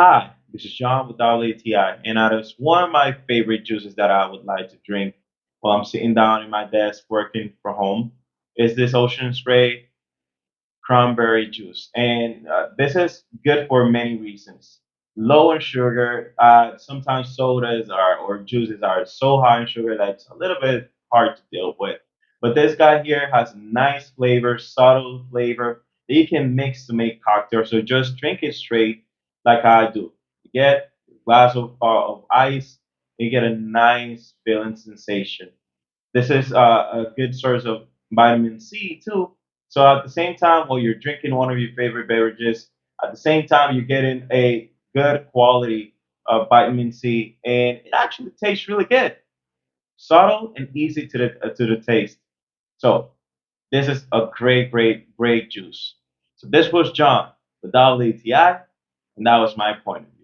Hi, this is John with WTI, and that is one of my favorite juices that I would like to drink while I'm sitting down in my desk working from home. Is this Ocean Spray cranberry juice, and this is good for many reasons. Low in sugar. Sometimes sodas are or juices are so high in sugar that it's a little bit hard to deal with. But this guy here has nice flavor, subtle flavor that you can mix to make cocktails. So just drink it straight, like I do. You get a glass of ice, you get a nice filling sensation. This is a good source of vitamin C too. So at the same time, while you're drinking one of your favorite beverages, at the same time you're getting a good quality of vitamin C, and it actually tastes really good, subtle and easy to the taste. So this is a great, great, great juice. So this was John with WTI, and that was my point of view.